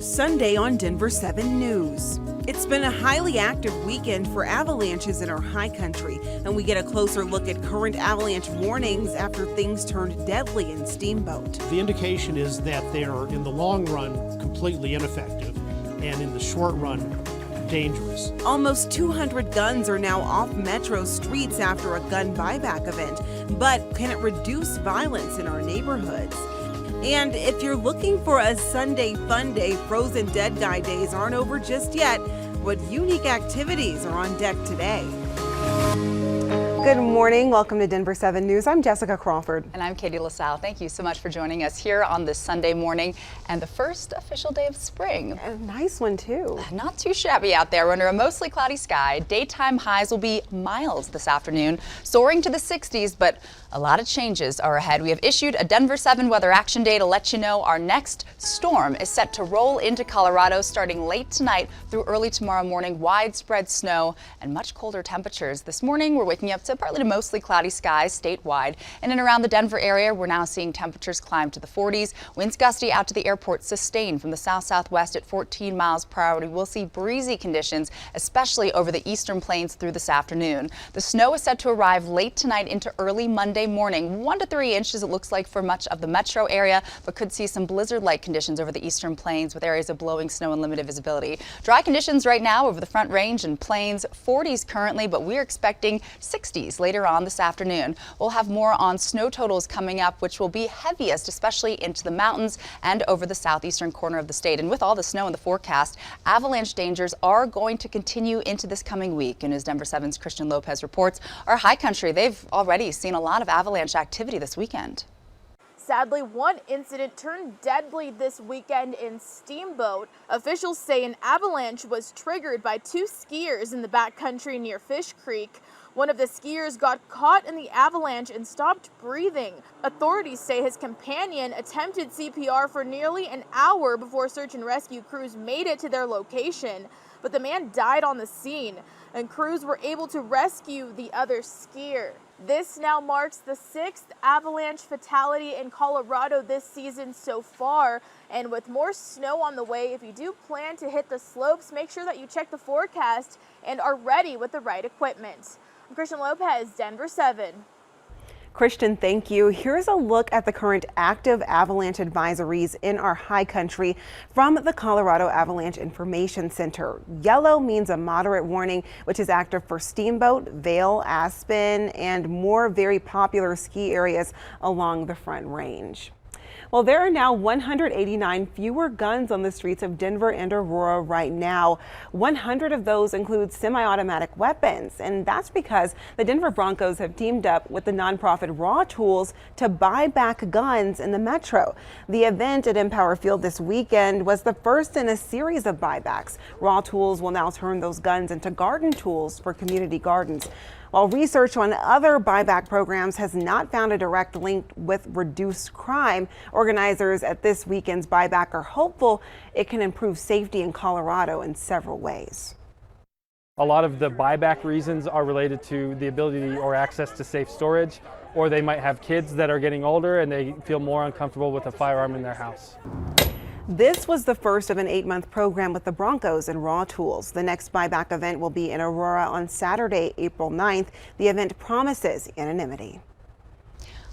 Sunday on Denver 7 News. It's been a highly active weekend for avalanches in our high country, and we get a closer look at current avalanche warnings after things turned deadly in Steamboat. The indication is that they are, in the long run, completely ineffective, and in the short run, dangerous. Almost 200 guns are now off metro streets after a gun buyback event, but can it reduce violence in our neighborhoods? And if you're looking for a Sunday fun day, Frozen Dead Guy days aren't over just yet. What unique activities are on deck today? Good morning. Welcome to Denver 7 News. I'm Jessica Crawford. And I'm Katie LaSalle. Thank you so much for joining us here on this Sunday morning and the first official day of spring. A nice one, too. Not too shabby out there. We're under a mostly cloudy sky. Daytime highs will be mild this afternoon, soaring to the 60s, but a lot of changes are ahead. We have issued a Denver 7 weather action day to let you know our next storm is set to roll into Colorado starting late tonight through early tomorrow morning. Widespread snow and much colder temperatures. This morning, we're waking up to partly to mostly cloudy skies statewide. And in around the Denver area, we're now seeing temperatures climb to the 40s. Winds gusty out to the airport sustained from the south-southwest at 14 miles per hour. We will see breezy conditions, especially over the eastern plains through this afternoon. The snow is set to arrive late tonight into early Monday morning. 1 to 3 inches it looks like for much of the metro area, but could see some blizzard-like conditions over the eastern plains with areas of blowing snow and limited visibility. Dry conditions right now over the Front Range and plains, 40s currently, but we're expecting 60s later on this afternoon. We'll have more on snow totals coming up, which will be heaviest, especially into the mountains and over the southeastern corner of the state. And with all the snow in the forecast, avalanche dangers are going to continue into this coming week. And as Denver 7's Christian Lopez reports, our high country, they've already seen a lot of avalanche activity this weekend. Sadly, one incident turned deadly this weekend in Steamboat. Officials say an avalanche was triggered by 2 skiers in the backcountry near Fish Creek. One of the skiers got caught in the avalanche and stopped breathing. Authorities say his companion attempted CPR for nearly an hour before search and rescue crews made it to their location. But the man died on the scene, and crews were able to rescue the other skier. This now marks the 6th avalanche fatality in Colorado this season so far. And with more snow on the way, if you do plan to hit the slopes, make sure that you check the forecast and are ready with the right equipment. I'm Christian Lopez, Denver 7. Christian, thank you. Here's a look at the current active avalanche advisories in our high country from the Colorado Avalanche Information Center. Yellow means a moderate warning, which is active for Steamboat, Vail, Aspen, and more very popular ski areas along the Front Range. Well, there are now 189 fewer guns on the streets of Denver and Aurora right now. 100 of those include semi-automatic weapons, and that's because the Denver Broncos have teamed up with the nonprofit Raw Tools to buy back guns in the metro. The event at Empower Field this weekend was the first in a series of buybacks. Raw Tools will now turn those guns into garden tools for community gardens. While research on other buyback programs has not found a direct link with reduced crime, organizers at this weekend's buyback are hopeful it can improve safety in Colorado in several ways. A lot of the buyback reasons are related to the ability or access to safe storage, or they might have kids that are getting older and they feel more uncomfortable with a firearm in their house. This was the first of an 8-month program with the Broncos and Raw Tools. The next buyback event will be in Aurora on Saturday, April 9th. The event promises anonymity.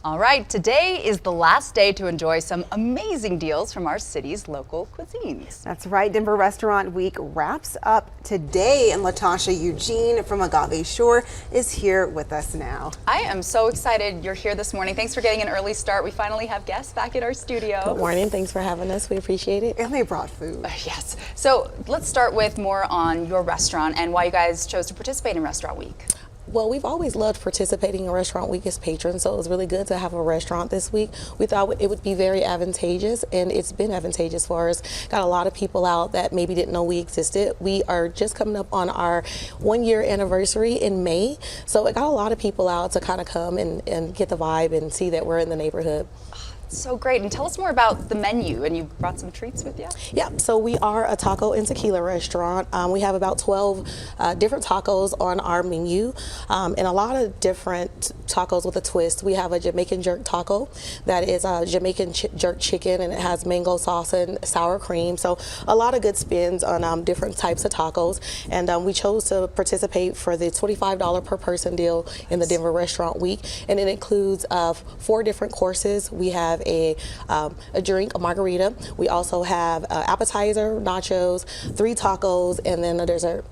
All right, today is the last day to enjoy some amazing deals from our city's local cuisines. That's right. Denver Restaurant Week wraps up today, and Latasha Eugene from Agave Shore is here with us now. I am so excited you're here this morning. Thanks for getting an early start. We finally have guests back at our studio. Good morning. Thanks for having us. We appreciate it. And they brought food. Yes. So let's start with more on your restaurant and why you guys chose to participate in Restaurant Week. Well, we've always loved participating in Restaurant Week as patrons, so it was really good to have a restaurant this week. We thought it would be very advantageous, and it's been advantageous for us. Got a lot of people out that maybe didn't know we existed. We are just coming up on our 1-year anniversary in May, so it got a lot of people out to kind of come and get the vibe and see that we're in the neighborhood. So great. And tell us more about the menu. And you brought some treats with you? Yeah, so we are a taco and tequila restaurant. We have about 12 different tacos on our menu, and a lot of different tacos with a twist. We have a Jamaican jerk taco that is Jamaican jerk chicken, and it has mango sauce and sour cream. So a lot of good spins on different types of tacos. And we chose to participate for the $25 per person deal in the Denver Restaurant Week, and it includes 4 different courses. We have a drink, a margarita. We also have appetizer, nachos, 3 tacos, and then a dessert.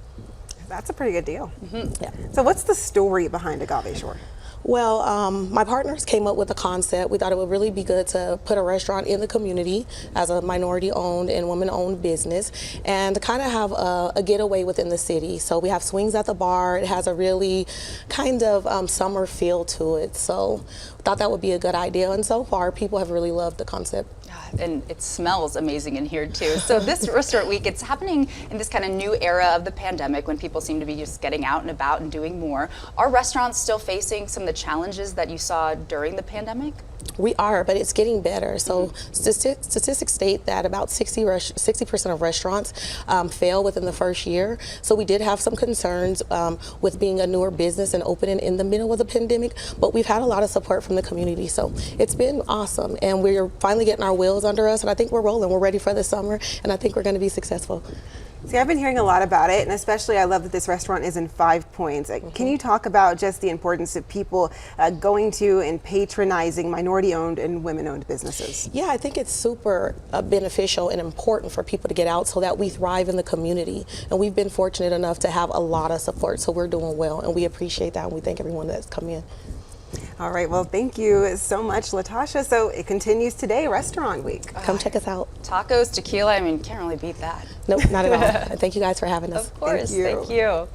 That's a pretty good deal. Yeah. So what's the story behind Agave Shore? Well, my partners came up with a concept. We thought it would really be good to put a restaurant in the community as a minority-owned and women-owned business, and to kind of have a getaway within the city. So we have swings at the bar. It has a really kind of summer feel to it. So we thought that would be a good idea, and so far people have really loved the concept. And it smells amazing in here too. So this Restaurant Week, it's happening in this kind of new era of the pandemic when people seem to be just getting out and about and doing more. Are restaurants still facing some of the challenges that you saw during the pandemic? We are, but it's getting better. So statistics state that about 60% of restaurants fail within the first year. So we did have some concerns with being a newer business and opening in the middle of the pandemic, but we've had a lot of support from the community. So it's been awesome, and we're finally getting our wheels under us, and I think we're rolling. We're ready for the summer, and I think we're going to be successful. See, I've been hearing a lot about it, and especially I love that this restaurant is in 5 Points. Can you talk about just the importance of people going to and patronizing minority-owned and women-owned businesses? Yeah, I think it's super beneficial and important for people to get out so that we thrive in the community. And we've been fortunate enough to have a lot of support, so we're doing well, and we appreciate that, and we thank everyone that's come in. All right, well, thank you so much, Latasha. So it continues today, Restaurant Week. Come check us out. Tacos, tequila, I mean, can't really beat that. Nope, not at all. And thank you guys for having us. Of course, Thank you. thank you.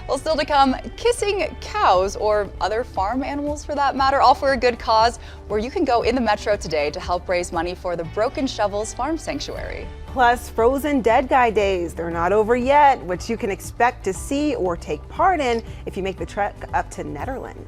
Well, still to come, kissing cows or other farm animals for that matter, all for a good cause, where you can go in the Metro today to help raise money for the Broken Shovels Farm Sanctuary. Plus, Frozen Dead Guy Days. They're not over yet, which you can expect to see or take part in if you make the trek up to Nederland.